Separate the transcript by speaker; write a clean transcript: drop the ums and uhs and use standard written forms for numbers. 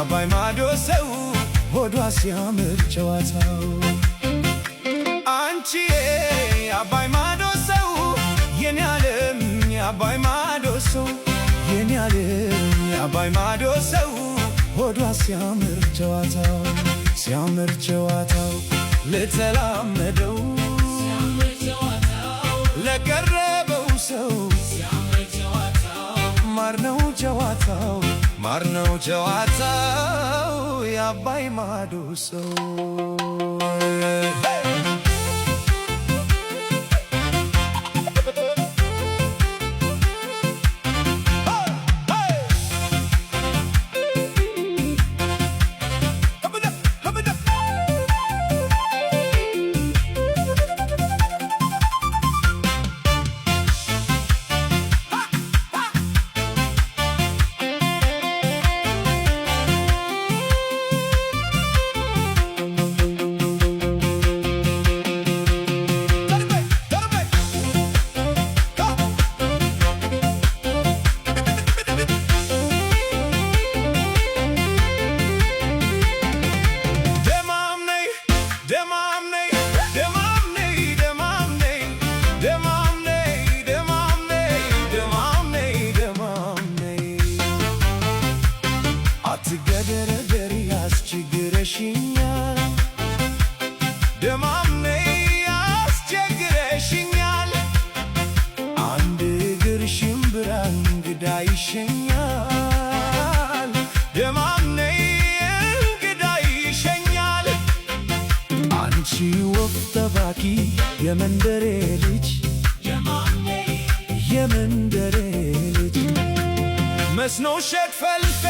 Speaker 1: የአባይ ማዶ ሰው ሆዷ ሲያምር ጨዋታው አንቺዬ የአባይ ማዶ ሰው የኔ ዓለም የአባይ ማዶ ሰው የኔ ዓለም የአባይ ማዶ ሰው ሆዷ ሲያምር ጨዋታው ለተላመደው ለቀረበው ሰው ማርነው ጨዋታው የአባይ ማዶ ሰው አትገደረደሪ ያስቸግረሽኛል ደማም ነይ ያስቸግረሽኛል አንድ እግር ሽምብራ እንግዳ ይሸኛል ደማም ነይ እንግዳ ይሸኛል አንቺ ወፍ ጠባቂ የመንደሬ ልጅ የመንደሬ ልጅ መስኖ ሸት ፈልፌ